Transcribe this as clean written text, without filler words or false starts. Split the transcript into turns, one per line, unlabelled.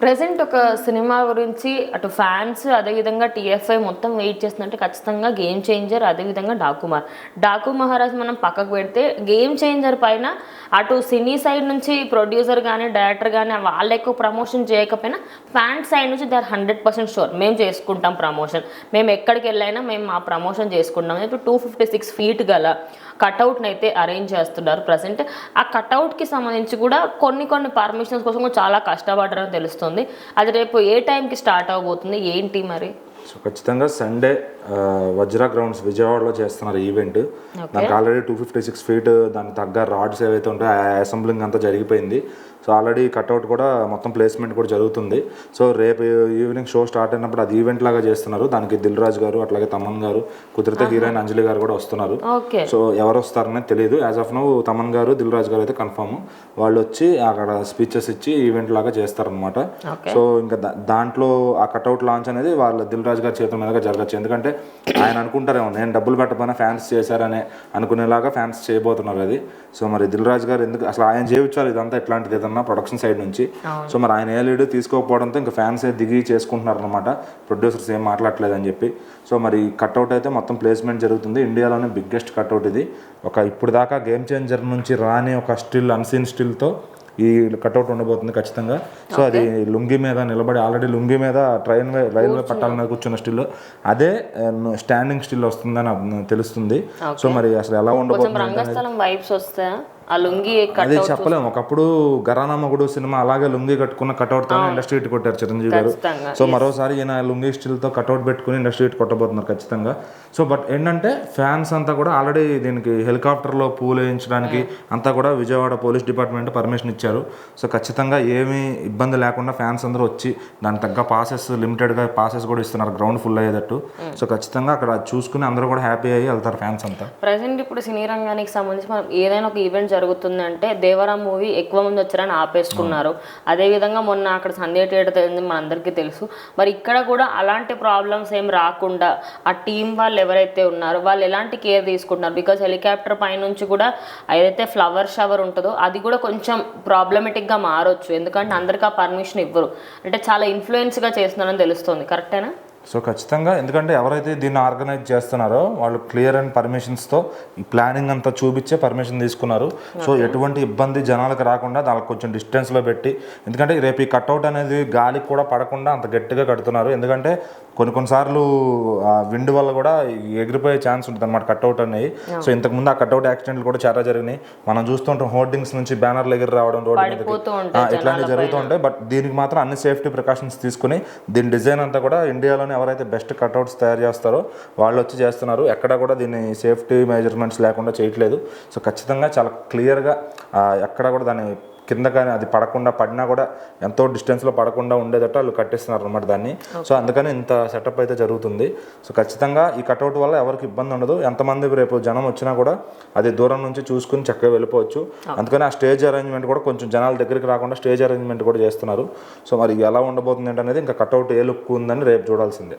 Present ఒక cinema గురించి అటు ఫ్యాన్స్ అదేవిధంగా టీఎఫ్ఐ మొత్తం వెయిట్ చేస్తుందంటే ఖచ్చితంగా గేమ్ చేంజర్, అదేవిధంగా డాకు మహారాజ్ మనం పక్కకు పెడితే గేమ్ చేంజర్ పైన అటు సినీ సైడ్ నుంచి ప్రొడ్యూసర్ కానీ డైరెక్టర్ కానీ వాళ్ళు ఎక్కువ ప్రమోషన్ చేయకపోయినా ఫ్యాన్స్ సైడ్ నుంచి దే ఆర్ 100% షూర్ మేము చేసుకుంటాం ప్రమోషన్, మేము ఎక్కడికి వెళ్ళైనా మేము మా ప్రమోషన్ చేసుకుంటాం. ఇప్పుడు 256 feet గల కట్అవుట్ని అయితే అరేంజ్ చేస్తున్నారు ప్రజెంట్. ఆ కట్అవుట్కి సంబంధించి కూడా కొన్ని పర్మిషన్స్ కోసం కూడా చాలా కష్టపడ్డారని తెలుస్తుంది. అది రేపు ఏ టైంకి స్టార్ట్ అవబోతుంది ఏంటి మరి?
సో ఖచ్చితంగా సండే వజ్రా గ్రౌండ్స్ విజయవాడలో చేస్తున్నారు ఈవెంట్. దానికి ఆల్రెడీ 256 feet దానికి తగ్గ రాడ్స్ ఏవైతే ఉంటాయో ఆ అసెంబ్లింగ్ అంతా జరిగిపోయింది. సో ఆల్రెడీ కట్అవుట్ కూడా మొత్తం ప్లేస్మెంట్ కూడా జరుగుతుంది. సో రేపు ఈవినింగ్ షో స్టార్ట్ అయినప్పుడు అది ఈవెంట్ లాగా చేస్తున్నారు. దానికి దిల్ రాజు గారు అట్లాగే తమన్ గారు కుదిరితే హీరోయిన్ అంజలి గారు కూడా వస్తున్నారు. సో ఎవరు వస్తారనేది తెలియదు. యాజ్ ఆఫ్ నౌ తమన్ గారు దిల్ రాజు గారు అయితే కన్ఫర్మ్. వాళ్ళు వచ్చి అక్కడ స్పీచెస్ ఇచ్చి ఈవెంట్ లాగా చేస్తారనమాట. సో ఇంకా దాంట్లో ఆ కట్అవుట్ లాంచ్ అనేది వాళ్ళ దిల్ రాజు గారి చేతుల మీదుగా జరగచ్చు. ఎందుకంటే ఆయన అనుకుంటారేమో నేను డబ్బులు పెట్టకపోయినా ఫ్యాన్స్ చేశారనే అనుకునేలాగా ఫ్యాన్స్ చేయబోతున్నారు అది. సో మరి దిల్ రాజు గారు ఎందుకు అసలు ఆయన చేయించాలి ఇదంతా ఇట్లాంటిది ఏదన్నా ప్రొడక్షన్ సైడ్ నుంచి. సో మరి ఆయన ఏ లీడ్ తీసుకోకపోవడంతో ఇంకా ఫ్యాన్స్ దిగి చేసుకుంటున్నారు అనమాట. ప్రొడ్యూసర్స్ ఏం మాట్లాడలేదు అని చెప్పి. సో మరి కట్అవుట్ అయితే మొత్తం ప్లేస్మెంట్ జరుగుతుంది. ఇండియాలోనే బిగ్గెస్ట్ కట్అవుట్ ఇది. ఇప్పుడు దాకా గేమ్ చేంజర్ నుంచి రాని ఒక స్టిల్ అన్సీన్ స్టిల్తో ఈ కట్అవుట్ ఉండబోతుంది ఖచ్చితంగా. సో అది లుంగి మీద నిలబడి ఆల్రెడీ లుంగి మీద రైల్వే పట్టాల మీద కూర్చున్న స్టిల్ అదే స్టాండింగ్ స్టిల్ వస్తుందని తెలుస్తుంది. సో మరి అసలు ఎలా ఉండబోతుంది అదే చెప్పలేము. ఒకప్పుడు గరానా మొగుడు సినిమా అలాగే లుంగి కట్టుకున్న కట్అవుట్ తో ఇండస్ట్రీ హిట్ కొట్టారు చిరంజీవి గారు. సో మరోసారి ఈయన లుంగి స్టిల్ తో కట్అవుట్ పెట్టుకుని ఇండస్ట్రీ హిట్ కొట్టబోతున్నారు ఖచ్చితంగా. సో బట్ ఏంటంటే ఫ్యాన్స్ అంతా కూడా ఆల్రెడీ దీనికి హెలికాప్టర్ లో పూలు వేయించడానికి అంతా కూడా విజయవాడ పోలీస్ డిపార్ట్మెంట్ పర్మిషన్ ఇచ్చారు. సో ఖచ్చితంగా ఏమీ ఇబ్బంది లేకుండా ఫ్యాన్స్ అందరూ వచ్చి దానికి తగ్గ పాసెస్ లిమిటెడ్ గా పాసెస్ కూడా ఇస్తున్నారు గ్రౌండ్ ఫుల్ అయ్యేటట్టు. సో ఖచ్చితంగా అక్కడ చూసుకుని అందరూ కూడా హ్యాపీ అయ్యి వెళ్తారు ఫ్యాన్స్ అంతా.
ప్రెసెంట్ ఇప్పుడు సినీ రంగానికి సంబంధించి మనం ఏదైనా ఒక ఈవెంట్ జరుగుతుందంటే దేవరా మూవీ ఎక్కువ మంది వచ్చారని ఆపేసుకున్నారు. అదేవిధంగా మొన్న అక్కడ సంధ్య థియేటర్ తెలిసింది మనందరికీ తెలుసు. మరి ఇక్కడ కూడా అలాంటి ప్రాబ్లమ్స్ ఏం రాకుండా ఆ టీం వాళ్ళు ఎవరైతే ఉన్నారో వాళ్ళు ఎలాంటి కేర్ తీసుకుంటున్నారు? బికాజ్ హెలికాప్టర్ పైనుంచి కూడా ఏదైతే ఫ్లవర్ షవర్ ఉంటుందో అది కూడా కొంచెం ప్రాబ్లమేటిక్గా మారొచ్చు. ఎందుకంటే అందరికీ ఆ పర్మిషన్ ఇవ్వరు. అంటే చాలా ఇన్ఫ్లుయెన్స్గా చేస్తున్నారని తెలుస్తుంది. కరెక్టేనా?
సో ఖచ్చితంగా ఎందుకంటే ఎవరైతే దీన్ని ఆర్గనైజ్ చేస్తున్నారో వాళ్ళు క్లియర్ అండ్ పర్మిషన్స్తో ఈ ప్లానింగ్ అంతా చూపించే పర్మిషన్ తీసుకున్నారు. సో ఎటువంటి ఇబ్బంది జనాలకు రాకుండా దానికి కొంచెం డిస్టెన్స్లో పెట్టి, ఎందుకంటే రేపు ఈ కట్అవుట్ అనేది గాలికి కూడా పడకుండా అంత గట్టిగా కడుతున్నారు. ఎందుకంటే కొన్నిసార్లు విండ్ వల్ల కూడా ఎగిరిపోయే ఛాన్స్ ఉంటుంది అన్నమాట కట్అవుట్ అనేవి. సో ఇంతకుముందు ఆ కట్అవుట్ యాక్సిడెంట్లు కూడా చాలా జరిగినాయి. మనం చూస్తుంటాం హోర్డింగ్స్ నుంచి బ్యానర్లు ఎగిరి రావడం రోడ్డు మీదకి ఇట్లాంటివి జరుగుతూ ఉంటాయి. బట్ దీనికి మాత్రం అన్ని సేఫ్టీ ప్రికాషన్స్ తీసుకుని దీని డిజైన్ అంతా కూడా ఇండియాలోనే ఎవరైతే బెస్ట్ కట్అవుట్స్ తయారు చేస్తారో వాళ్ళు వచ్చి చేస్తున్నారు. ఎక్కడ కూడా దీన్ని సేఫ్టీ మెజర్మెంట్స్ లేకుండా చేయట్లేదు. సో ఖచ్చితంగా చాలా క్లియర్గా ఎక్కడ కూడా దాన్ని కింద కానీ అది పడినా కూడా ఎంతో డిస్టెన్స్లో పడకుండా ఉండేటట్టు వాళ్ళు కట్టిస్తున్నారు అనమాట దాన్ని. సో అందుకని ఇంత సెటప్ అయితే జరుగుతుంది. సో ఖచ్చితంగా ఈ కట్అవుట్ వల్ల ఎవరికి ఇబ్బంది ఉండదు. ఎంతమంది రేపు జనం వచ్చినా కూడా అది దూరం నుంచి చూసుకుని చక్కగా వెళ్ళిపోవచ్చు. అందుకని ఆ స్టేజ్ అరేంజ్మెంట్ కూడా కొంచెం జనాల దగ్గరికి రాకుండా స్టేజ్ అరేంజ్మెంట్ కూడా చేస్తున్నారు. సో మరి ఎలా ఉండబోతుంది ఏంటనేది ఇంకా కట్అవుట్ ఏ లుక్ ఉందని రేపు చూడాల్సిందే.